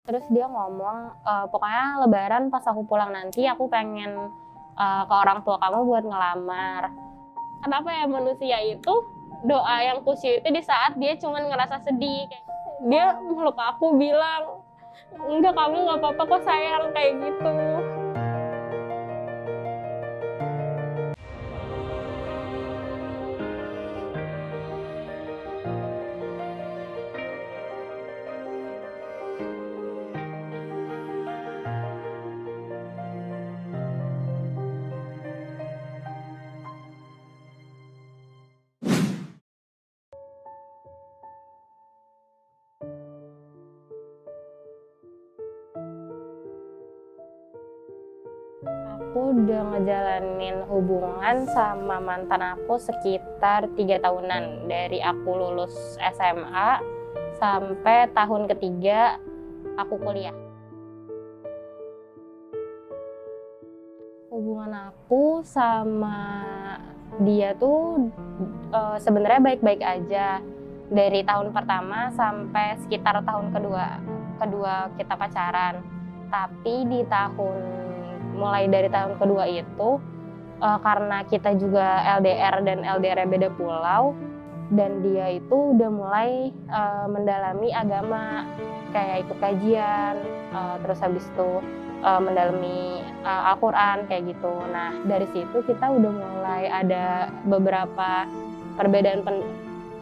Terus dia ngomong, pokoknya lebaran pas aku pulang nanti aku pengen ke orang tua kamu buat ngelamar. Kenapa ya manusia itu doa yang khusyuk itu di saat dia cuman ngerasa sedih. Dia meluk aku bilang, enggak kamu nggak apa-apa kok sayang, kayak gitu. Aku udah ngejalanin hubungan sama mantan aku sekitar 3 tahunan. Dari aku lulus SMA sampai tahun ketiga aku kuliah. Hubungan aku sama dia tuh sebenarnya baik-baik aja. Dari tahun pertama sampai sekitar tahun kedua kita pacaran. Tapi mulai dari tahun kedua itu karena kita juga LDR dan LDR beda pulau, dan dia itu udah mulai mendalami agama, kayak ikut kajian, terus habis itu mendalami Al-Quran kayak gitu. Nah dari situ kita udah mulai ada beberapa perbedaan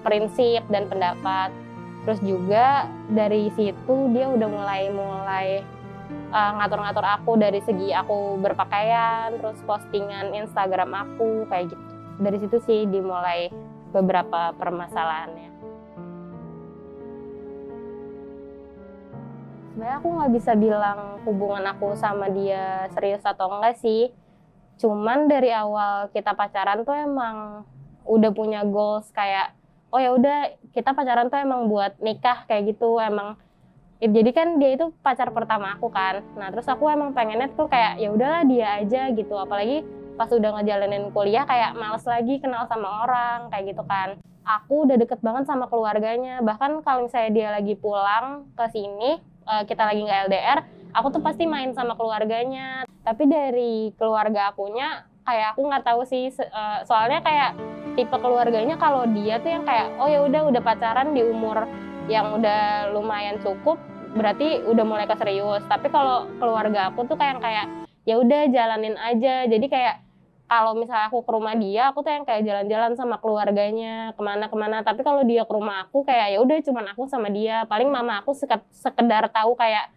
prinsip dan pendapat. Terus juga dari situ dia udah mulai ngatur-ngatur aku dari segi aku berpakaian, terus postingan Instagram aku kayak gitu. Dari situ sih dimulai beberapa permasalahannya. Sebenarnya aku nggak bisa bilang hubungan aku sama dia serius atau enggak sih. Cuman dari awal kita pacaran tuh emang udah punya goals kayak, oh ya udah kita pacaran tuh emang buat nikah kayak gitu. Emang jadi kan dia itu pacar pertama aku kan. Nah terus aku emang pengennya tuh kayak ya udahlah dia aja gitu. Apalagi pas udah ngejalanin kuliah kayak males lagi kenal sama orang kayak gitu kan. Aku udah deket banget sama keluarganya. Bahkan kalau misalnya dia lagi pulang ke sini, kita lagi nggak LDR, aku tuh pasti main sama keluarganya. Tapi dari keluarga akunya kayak aku nggak tahu sih, soalnya kayak tipe keluarganya kalau dia tuh yang kayak oh ya udah pacaran di umur yang udah lumayan cukup, berarti udah mulai ke serius. Tapi kalau keluarga aku tuh kayak ya udah jalanin aja. Jadi kayak kalau misalnya aku ke rumah dia, aku tuh yang kayak jalan-jalan sama keluarganya kemana-kemana. Tapi kalau dia ke rumah aku kayak ya udah cuman aku sama dia. Paling mama aku sekedar tahu kayak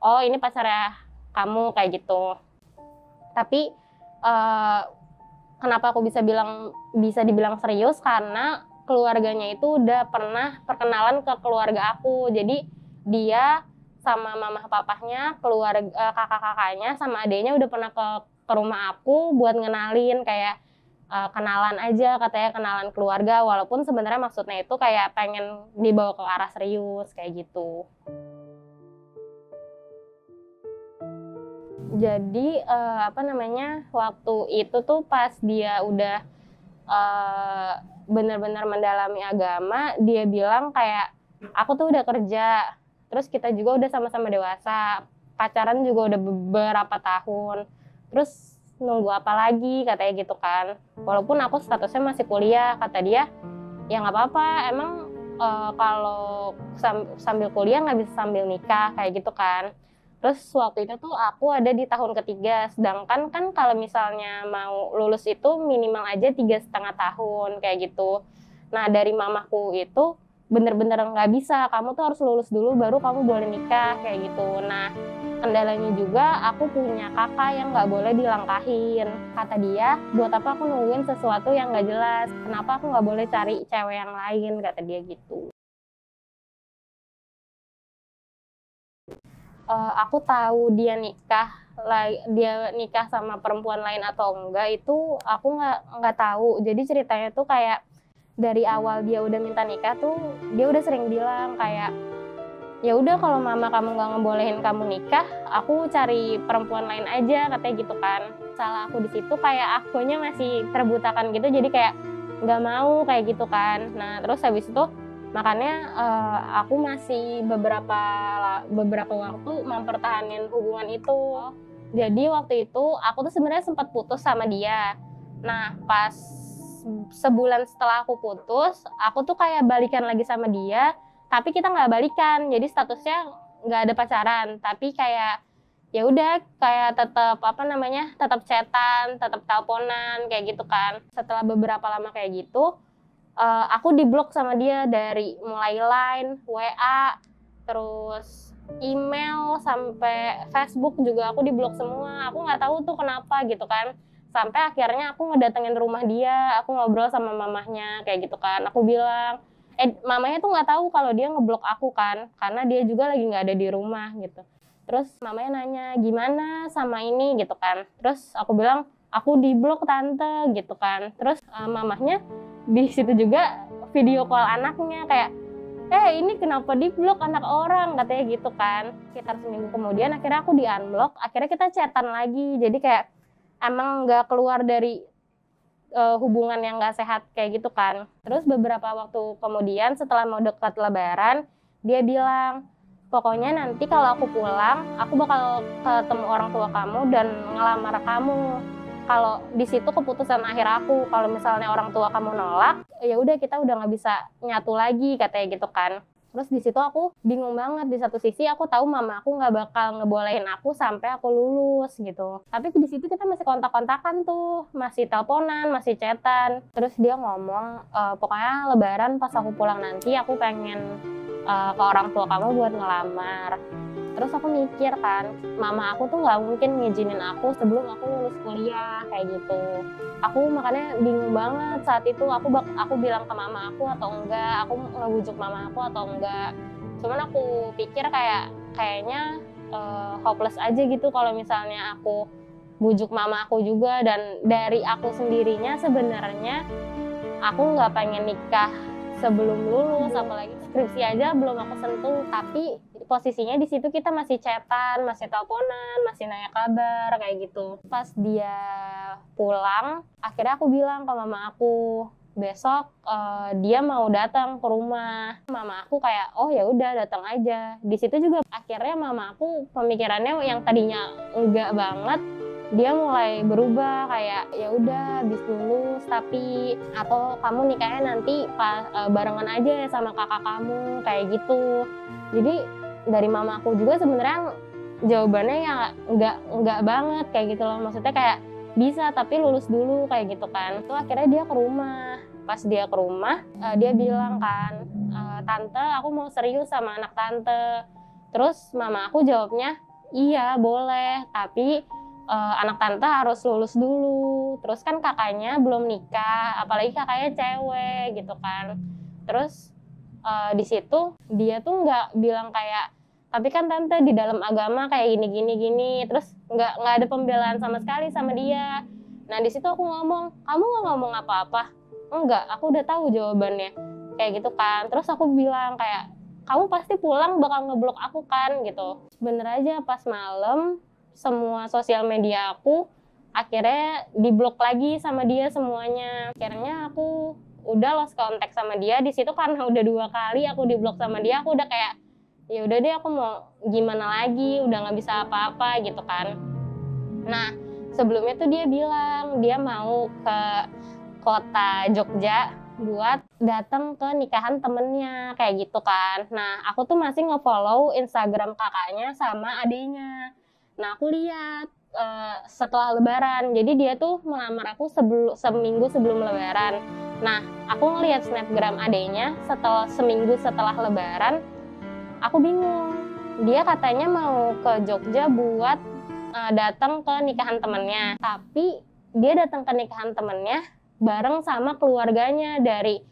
oh ini pacarnya kamu kayak gitu. Tapi kenapa aku bisa dibilang serius, karena keluarganya itu udah pernah perkenalan ke keluarga aku. Jadi dia sama mama papahnya, kakak-kakaknya sama adiknya udah pernah ke rumah aku buat ngenalin, kayak kenalan aja, katanya kenalan keluarga, walaupun sebenarnya maksudnya itu kayak pengen dibawa ke arah serius kayak gitu. Jadi waktu itu tuh pas dia udah benar-benar mendalami agama, dia bilang kayak aku tuh udah kerja, terus kita juga udah sama-sama dewasa, pacaran juga udah beberapa tahun, terus nunggu apa lagi katanya gitu kan. Walaupun aku statusnya masih kuliah, kata dia ya nggak apa-apa, emang kalau sambil kuliah nggak bisa sambil nikah kayak gitu kan. Terus waktu itu tuh aku ada di tahun ketiga, sedangkan kan kalau misalnya mau lulus itu minimal aja 3,5 tahun kayak gitu. Nah dari mamaku itu bener-bener nggak bisa, kamu tuh harus lulus dulu baru kamu boleh nikah kayak gitu. Nah kendalanya juga aku punya kakak yang nggak boleh dilangkahin. Kata dia, buat apa aku nungguin sesuatu yang nggak jelas? Kenapa aku nggak boleh cari cewek yang lain? Kata dia gitu. Aku tahu dia nikah sama perempuan lain atau enggak itu aku nggak tahu. Jadi ceritanya tuh kayak dari awal dia udah minta nikah tuh dia udah sering bilang kayak ya udah kalau mama kamu nggak ngebolehin kamu nikah, aku cari perempuan lain aja, katanya gitu kan. Salah aku di situ kayak akunya masih terbutakan gitu, jadi kayak nggak mau kayak gitu kan. Nah terus habis itu Makanya aku masih beberapa waktu mempertahankan hubungan itu. Jadi waktu itu aku tuh sebenarnya sempat putus sama dia. Nah, pas sebulan setelah aku putus, aku tuh kayak balikan lagi sama dia, tapi kita nggak balikan. Jadi statusnya nggak ada pacaran, tapi kayak ya udah kayak tetap chatan, tetap teleponan kayak gitu kan. Setelah beberapa lama kayak gitu, aku diblok sama dia dari mulai Line, WA, terus email sampai Facebook juga aku diblok semua. Aku nggak tahu tuh kenapa gitu kan. Sampai akhirnya aku ngedatengin rumah dia, aku ngobrol sama mamahnya kayak gitu kan. Aku bilang, mamanya tuh nggak tahu kalau dia ngeblok aku kan, karena dia juga lagi nggak ada di rumah gitu. Terus mamanya nanya gimana sama ini gitu kan. Terus aku bilang aku diblok tante gitu kan. Terus mamahnya di situ juga video call anaknya kayak, ini kenapa diblok anak orang, katanya gitu kan. Sekitar seminggu kemudian akhirnya aku di unblock, akhirnya kita chatan lagi. Jadi kayak emang nggak keluar dari hubungan yang nggak sehat kayak gitu kan. Terus beberapa waktu kemudian setelah mau dekat lebaran, dia bilang, pokoknya nanti kalau aku pulang, aku bakal ketemu orang tua kamu dan ngelamar kamu. Kalau di situ keputusan akhir aku, kalau misalnya orang tua kamu nolak, ya udah kita udah nggak bisa nyatu lagi, katanya gitu kan. Terus di situ aku bingung banget. Di satu sisi aku tahu mama aku nggak bakal ngebolehin aku sampai aku lulus gitu. Tapi di situ kita masih kontak-kontakan tuh, masih teleponan, masih chatan. Terus dia ngomong, pokoknya lebaran pas aku pulang nanti aku pengen ke orang tua kamu buat ngelamar. Terus aku mikir kan, mama aku tuh nggak mungkin ngizinin aku sebelum aku lulus kuliah kayak gitu. Aku makanya bingung banget saat itu. Aku bilang ke mama aku atau enggak, aku ngebujuk mama aku atau enggak. Cuman aku pikir kayaknya hopeless aja gitu kalau misalnya aku bujuk mama aku juga. Dan dari aku sendirinya sebenarnya aku nggak pengen nikah sebelum lulus, apalagi skripsi aja belum aku sentuh. Tapi posisinya di situ kita masih chatan, masih teleponan, masih nanya kabar kayak gitu. Pas dia pulang, akhirnya aku bilang ke mama aku, besok dia mau datang ke rumah. Mama aku kayak, oh ya udah datang aja. Di situ juga akhirnya mama aku pemikirannya yang tadinya enggak banget, dia mulai berubah kayak ya udah habis lulus tapi atau kamu nikahnya nanti barengan aja sama kakak kamu kayak gitu. Jadi dari mama aku juga sebenarnya jawabannya ya nggak banget kayak gitu loh. Maksudnya kayak bisa tapi lulus dulu kayak gitu kan. Itu akhirnya dia ke rumah. Pas dia ke rumah dia bilang kan, tante aku mau serius sama anak tante. Terus mama aku jawabnya, iya boleh tapi anak tante harus lulus dulu. Terus kan kakaknya belum nikah, apalagi kakaknya cewek gitu kan. Terus di situ dia tuh nggak bilang kayak, tapi kan tante di dalam agama kayak gini. Terus nggak ada pembelaan sama sekali sama dia. Nah di situ aku ngomong, kamu nggak ngomong apa-apa? Enggak, aku udah tahu jawabannya kayak gitu kan. Terus aku bilang kayak, kamu pasti pulang bakal ngeblok aku kan gitu. Bener aja pas malam semua sosial media aku akhirnya diblok lagi sama dia semuanya. Akhirnya aku udah lost contact sama dia. Di situ karena udah 2 kali aku diblok sama dia, aku udah kayak ya udah deh aku mau gimana lagi, udah nggak bisa apa-apa gitu kan. Nah sebelumnya tuh dia bilang dia mau ke kota Jogja buat datang ke nikahan temennya kayak gitu kan. Nah aku tuh masih nge-follow Instagram kakaknya sama adenya. Nah aku lihat setelah lebaran, jadi dia tuh melamar aku seminggu sebelum lebaran. Nah aku ngelihat snapgram adenya seminggu setelah lebaran. Aku bingung, dia katanya mau ke Jogja buat datang ke nikahan temennya, tapi dia datang ke nikahan temennya bareng sama keluarganya, dari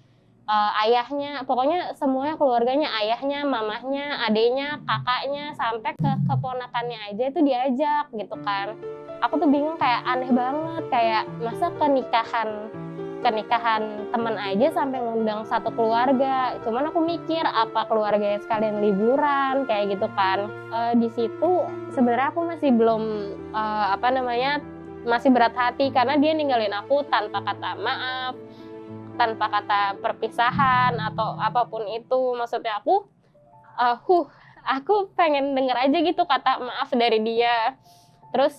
ayahnya, pokoknya semuanya keluarganya, ayahnya, mamahnya, adenya, kakaknya, sampai ke keponakannya aja itu diajak gitu kan. Aku tuh bingung, kayak aneh banget, kayak masa kenikahan teman aja sampai ngundang satu keluarga. Cuman aku mikir apa keluarganya sekalian liburan kayak gitu kan. Di situ sebenarnya aku masih belum masih berat hati karena dia ninggalin aku tanpa kata maaf. tanpa kata perpisahan atau apapun itu. Maksudnya aku pengen denger aja gitu kata maaf dari dia. Terus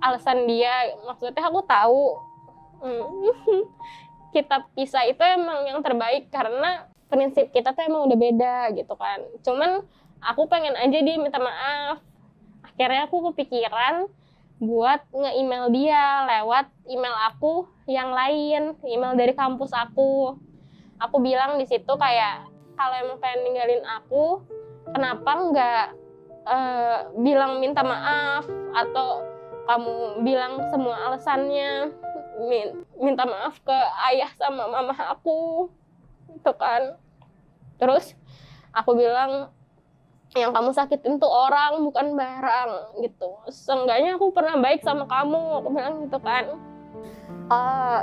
alasan dia, maksudnya aku tahu kita pisah itu emang yang terbaik karena prinsip kita tuh emang udah beda gitu kan. Cuman aku pengen aja dia minta maaf. Akhirnya aku kepikiran buat nge-email dia lewat email aku yang lain, email dari kampus aku. Aku bilang di situ kayak, kalau emang pengen ninggalin aku, kenapa nggak bilang minta maaf, atau kamu bilang semua alasannya, minta maaf ke ayah sama mama aku, itu kan. Terus aku bilang, yang kamu sakitin tuh orang bukan barang gitu. Seenggaknya aku pernah baik sama kamu, aku bilang gitu kan.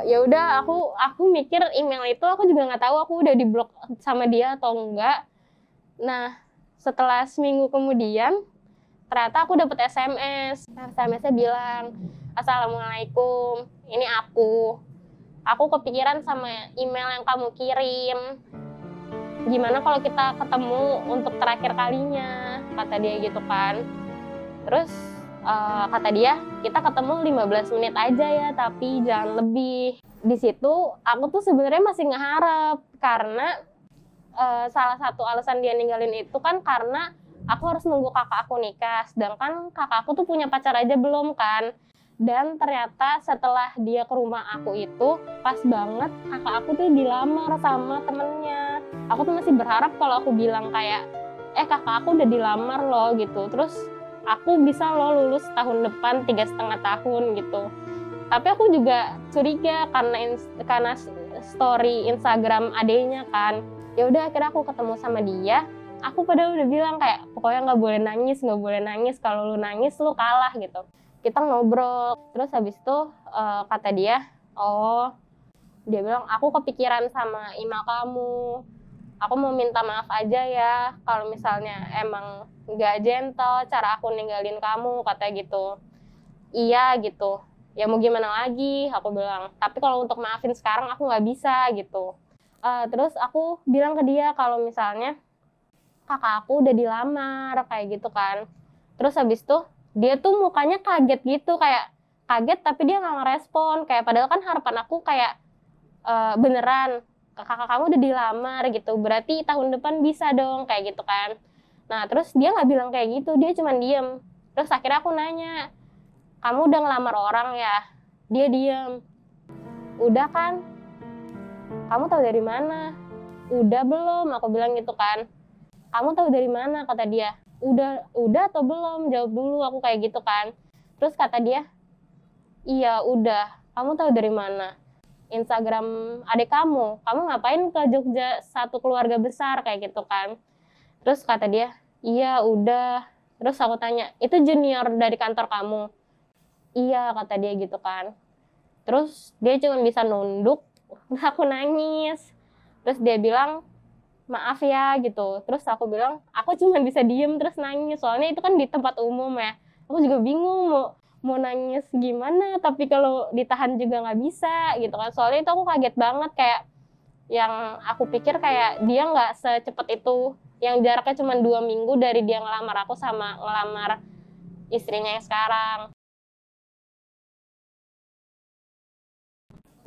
Ya udah, aku mikir email itu aku juga nggak tahu aku udah diblok sama dia atau enggak. Nah, setelah seminggu kemudian ternyata aku dapet SMS. SMS-nya bilang, "Assalamualaikum, ini aku kepikiran sama email yang kamu kirim. Gimana kalau kita ketemu untuk terakhir kalinya?" Kata dia gitu kan. Terus kata dia, "Kita ketemu 15 menit aja ya, tapi jangan lebih." Di situ aku tuh sebenarnya masih ngeharap, karena salah satu alasan dia ninggalin itu kan karena aku harus nunggu kakak aku nikah, sedangkan kakak aku tuh punya pacar aja belum kan. Dan ternyata setelah dia ke rumah aku itu, pas banget kakak aku tuh dilamar sama temennya. Aku tuh masih berharap kalau aku bilang kayak, kakak aku udah dilamar loh gitu, terus aku bisa loh lulus tahun depan 3,5 tahun gitu. Tapi aku juga curiga karena story Instagram adenya kan. Ya udah, akhirnya aku ketemu sama dia. Aku padahal udah bilang kayak, pokoknya nggak boleh nangis, kalau lu nangis lu kalah gitu. Kita ngobrol, terus habis itu kata dia, dia bilang, "Aku kepikiran sama email kamu. Aku mau minta maaf aja ya kalau misalnya emang nggak gentle cara aku ninggalin kamu," kata gitu. "Iya," gitu. "Ya mau gimana lagi," aku bilang. "Tapi kalau untuk maafin sekarang aku nggak bisa," gitu. Terus aku bilang ke dia kalau misalnya kakak aku udah dilamar, kayak gitu kan. Terus habis itu dia tuh mukanya kaget gitu, kayak kaget tapi dia nggak ngerespon. Kayak padahal kan harapan aku kayak, beneran kakak kamu udah dilamar gitu, berarti tahun depan bisa dong, kayak gitu kan. Nah terus dia nggak bilang kayak gitu, dia cuma diem. Terus akhirnya aku nanya, "Kamu udah ngelamar orang ya?" Dia diem. "Udah kan." "Kamu tahu dari mana?" "Udah belum," aku bilang gitu kan. "Kamu tahu dari mana?" kata dia. Udah atau belum? Jawab dulu, aku kayak gitu kan. Terus kata dia, "Iya udah." "Kamu tahu dari mana?" "Instagram adik kamu ngapain ke Jogja satu keluarga besar," kayak gitu kan. Terus kata dia, "Iya udah." Terus aku tanya, "Itu junior dari kantor kamu?" "Iya," kata dia gitu kan. Terus dia cuma bisa nunduk, aku nangis. Terus dia bilang, "Maaf ya," gitu. Terus aku bilang, aku cuma bisa diem terus nangis, soalnya itu kan di tempat umum ya. Aku juga bingung mau nangis gimana, tapi kalau ditahan juga nggak bisa gitu kan. Soalnya itu aku kaget banget, kayak yang aku pikir kayak dia nggak secepat itu, yang jaraknya cuma 2 minggu dari dia ngelamar aku sama ngelamar istrinya yang sekarang.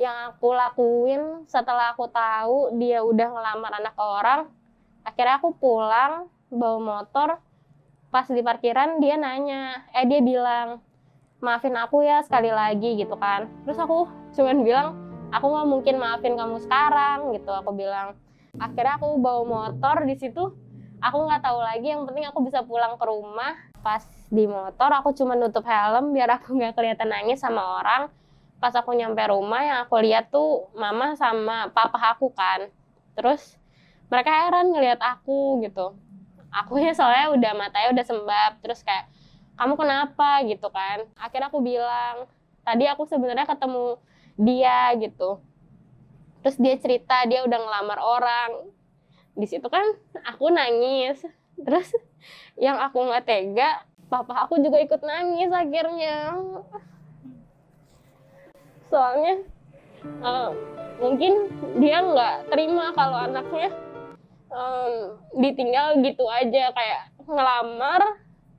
Yang aku lakuin setelah aku tahu dia udah ngelamar anak orang, akhirnya aku pulang bawa motor. Pas di parkiran dia nanya, dia bilang, "Maafin aku ya sekali lagi," gitu kan. Terus aku cuman bilang, "Aku nggak mungkin maafin kamu sekarang," gitu aku bilang. Akhirnya aku bawa motor di situ, aku nggak tahu lagi, yang penting aku bisa pulang ke rumah. Pas di motor aku cuma nutup helm biar aku nggak kelihatan nangis sama orang. Pas aku nyampe rumah, yang aku lihat tuh mama sama papa aku kan. Terus mereka heran ngelihat aku gitu. Akunya soalnya udah matanya udah sembab, terus kayak, "Kamu kenapa?" gitu kan. Akhirnya aku bilang, "Tadi aku sebenarnya ketemu dia," gitu. Terus dia cerita dia udah ngelamar orang. Di situ kan aku nangis. Terus yang aku nggak tega, papa aku juga ikut nangis akhirnya. Soalnya mungkin dia nggak terima kalau anaknya ditinggal gitu aja, kayak ngelamar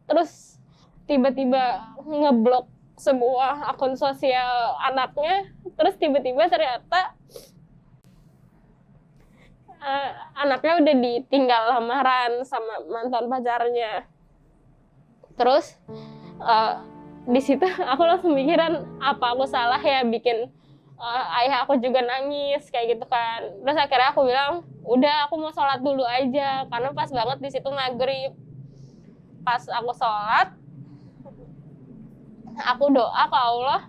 terus tiba-tiba ngeblok sebuah akun sosial anaknya, terus tiba-tiba ternyata anaknya udah ditinggal lamaran sama mantan pacarnya. Terus di situ aku langsung mikiran, apa aku salah ya bikin ayah aku juga nangis kayak gitu kan. Terus akhirnya aku bilang, udah aku mau sholat dulu aja, karena pas banget di situ maghrib. Pas aku sholat, aku doa ke Allah.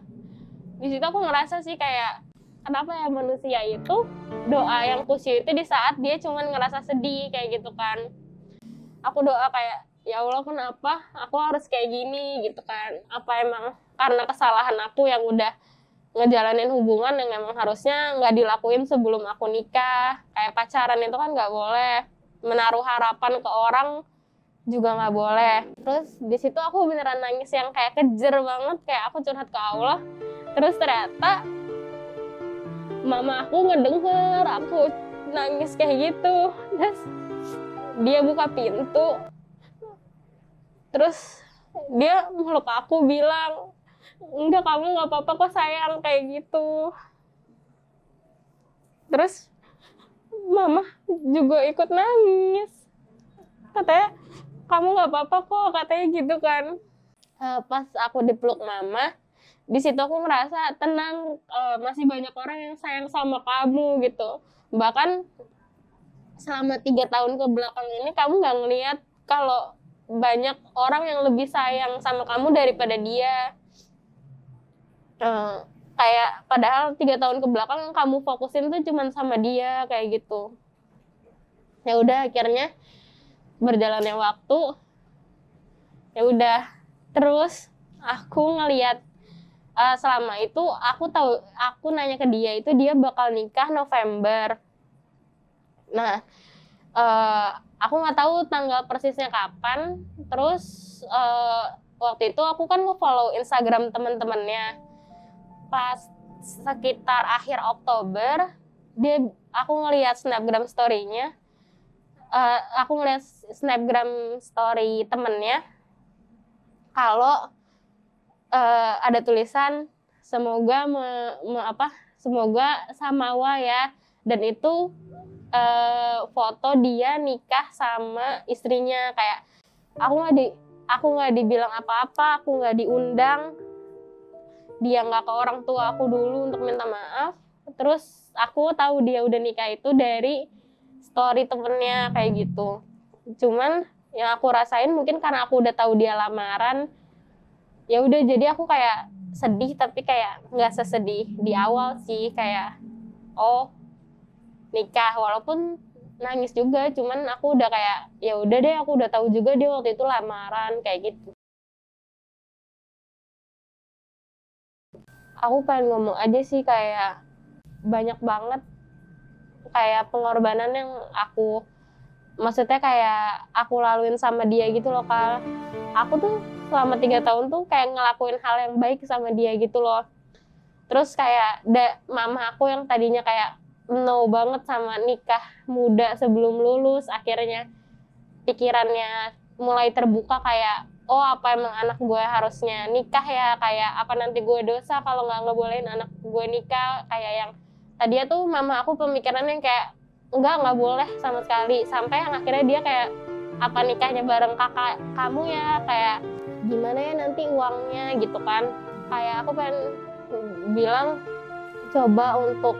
Di situ aku ngerasa sih kayak, kenapa ya manusia itu doa yang khusyuk itu di saat dia cuman ngerasa sedih kayak gitu kan. Aku doa kayak, ya Allah kenapa aku harus kayak gini gitu kan. Apa emang karena kesalahan aku yang udah ngejalanin hubungan yang emang harusnya nggak dilakuin sebelum aku nikah. Kayak pacaran itu kan nggak boleh, menaruh harapan ke orang juga nggak boleh. Terus di situ aku beneran nangis yang kayak kejer banget, kayak aku curhat ke Allah. Terus ternyata mama aku ngedenger aku nangis kayak gitu. Terus dia buka pintu, terus dia meluk aku bilang, enggak, kamu nggak apa-apa kok sayang, kayak gitu. Terus mama juga ikut nangis, katanya kamu nggak apa-apa kok, katanya gitu kan. Pas aku dipeluk mama, di situ aku ngerasa tenang, masih banyak orang yang sayang sama kamu gitu. Bahkan selama 3 tahun ke belakang ini kamu nggak ngelihat kalau banyak orang yang lebih sayang sama kamu daripada dia. Kayak padahal 3 tahun ke belakang yang kamu fokusin tuh cuman sama dia kayak gitu. Ya udah, akhirnya berjalannya waktu, ya udah, terus aku ngelihat selama itu aku nanya ke dia itu dia bakal nikah November. Nah, aku nggak tahu tanggal persisnya kapan. Terus waktu itu aku kan nge-follow Instagram teman-temannya. Pas sekitar akhir Oktober, aku ngelihat Snapgram story-nya. Aku ngelihat Snapgram story temennya kalau ada tulisan semoga semoga samawa ya, dan itu foto dia nikah sama istrinya. Kayak aku nggak dibilang apa-apa, aku nggak diundang, dia nggak ke orang tua aku dulu untuk minta maaf. Terus aku tahu dia udah nikah itu dari story temennya kayak gitu. Cuman yang aku rasain mungkin karena aku udah tahu dia lamaran, ya udah, jadi aku kayak sedih tapi kayak nggak sesedih di awal sih, kayak oh nikah, walaupun nangis juga, cuman aku udah kayak ya udah deh, aku udah tahu juga dia waktu itu lamaran kayak gitu. Aku pengen ngomong aja sih, kayak banyak banget kayak pengorbanan yang maksudnya kayak aku laluin sama dia gitu loh, Kak. Aku tuh selama 3 tahun tuh kayak ngelakuin hal yang baik sama dia gitu loh. Terus kayak mama aku yang tadinya kayak no banget sama nikah muda sebelum lulus, akhirnya pikirannya mulai terbuka kayak, oh apa emang anak gue harusnya nikah ya, kayak apa nanti gue dosa kalau nggak ngebolehin anak gue nikah. Kayak yang tadinya tuh mama aku pemikirannya kayak nggak boleh sama sekali, sampai yang akhirnya dia kayak, apa nikahnya bareng kakak kamu ya, kayak gimana ya nanti uangnya gitu kan. Kayak aku pengen bilang, coba untuk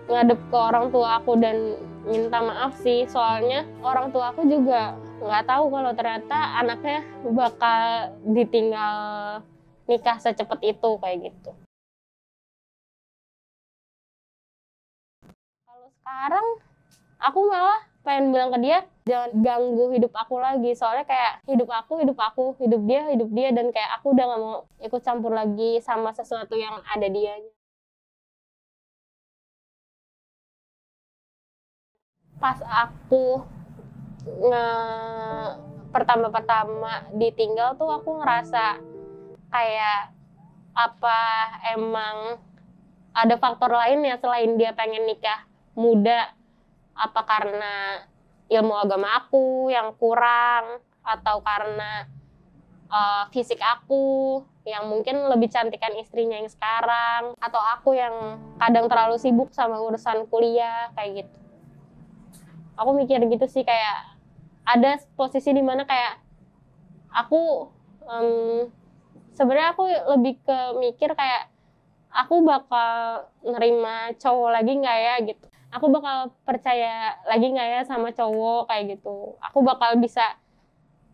ngadep ke orang tua aku dan minta maaf sih, soalnya orang tua aku juga nggak tahu kalau ternyata anaknya bakal ditinggal nikah secepat itu kayak gitu. Kalau sekarang aku malah pengen bilang ke dia jangan ganggu hidup aku lagi, soalnya kayak hidup aku, hidup dia, dan kayak aku udah nggak mau ikut campur lagi sama sesuatu yang ada dianya. Pas aku pertama-pertama ditinggal tuh aku ngerasa kayak, apa emang ada faktor lain ya selain dia pengen nikah muda, apa karena ilmu agama aku yang kurang, atau karena fisik aku yang mungkin lebih cantikan istrinya yang sekarang, atau aku yang kadang terlalu sibuk sama urusan kuliah kayak gitu. Aku mikir gitu sih, kayak ada posisi dimana kayak aku sebenarnya aku lebih ke mikir kayak aku bakal nerima cowok lagi nggak ya gitu. Aku bakal percaya lagi nggak ya sama cowok kayak gitu. Aku bakal bisa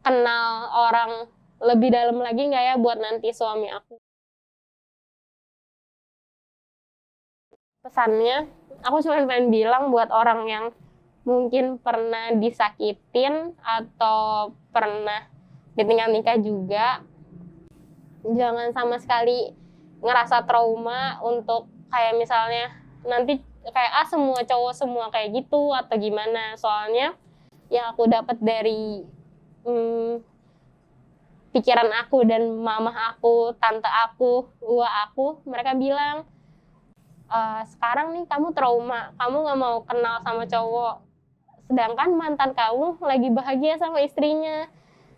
kenal orang lebih dalam lagi nggak ya buat nanti suami aku. Pesannya, aku cuma pengen bilang buat orang yang mungkin pernah disakitin atau pernah ditinggal nikah juga, jangan sama sekali ngerasa trauma untuk kayak misalnya nanti kayak semua cowok semua kayak gitu atau gimana. Soalnya yang aku dapat dari pikiran aku dan mama aku, tante aku, uwa aku, mereka bilang, sekarang nih kamu trauma, kamu nggak mau kenal sama cowok, sedangkan mantan kamu lagi bahagia sama istrinya,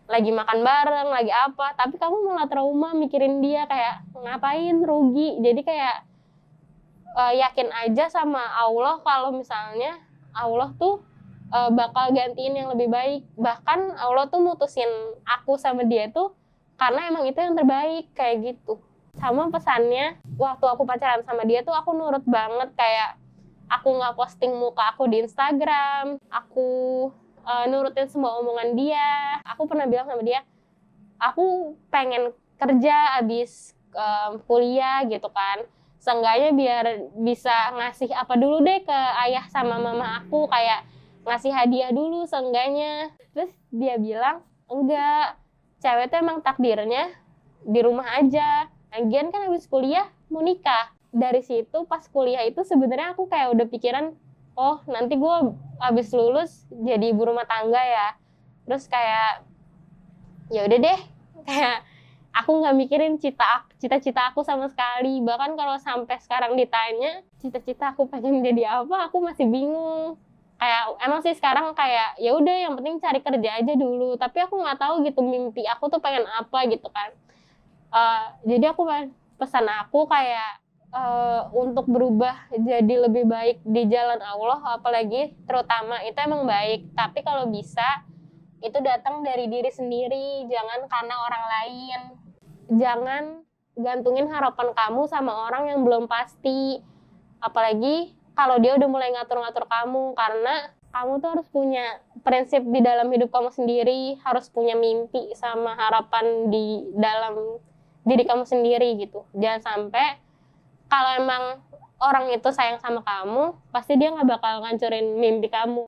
lagi makan bareng, lagi apa, tapi kamu malah trauma mikirin dia, kayak ngapain, rugi. Jadi kayak yakin aja sama Allah kalau misalnya Allah tuh bakal gantiin yang lebih baik. Bahkan Allah tuh mutusin aku sama dia tuh karena emang itu yang terbaik kayak gitu. Sama pesannya, waktu aku pacaran sama dia tuh aku nurut banget, kayak aku nggak posting muka aku di Instagram, aku nurutin semua omongan dia. Aku pernah bilang sama dia, aku pengen kerja abis kuliah gitu kan. Seenggaknya biar bisa ngasih apa dulu deh ke ayah sama mama aku, kayak ngasih hadiah dulu seenggaknya. Terus dia bilang, enggak, cewek tuh emang takdirnya di rumah aja. Lagian kan habis kuliah mau nikah. Dari situ pas kuliah itu sebenarnya aku kayak udah pikiran, oh nanti gue habis lulus jadi ibu rumah tangga ya. Terus kayak ya udah deh, kayak aku nggak mikirin cita-cita aku sama sekali. Bahkan kalau sampai sekarang ditanya cita-cita aku pengen jadi apa, aku masih bingung. Kayak emang sih sekarang kayak ya udah yang penting cari kerja aja dulu, tapi aku nggak tahu gitu mimpi aku tuh pengen apa gitu kan. Jadi aku pesan aku kayak untuk berubah jadi lebih baik di jalan Allah, apalagi terutama itu emang baik, tapi kalau bisa itu datang dari diri sendiri, jangan karena orang lain. Jangan gantungin harapan kamu sama orang yang belum pasti, apalagi kalau dia udah mulai ngatur-ngatur kamu, karena kamu tuh harus punya prinsip di dalam hidup kamu sendiri, harus punya mimpi sama harapan di dalam diri kamu sendiri gitu. Jangan sampai kalau emang orang itu sayang sama kamu, pasti dia nggak bakal ngancurin mimpi kamu.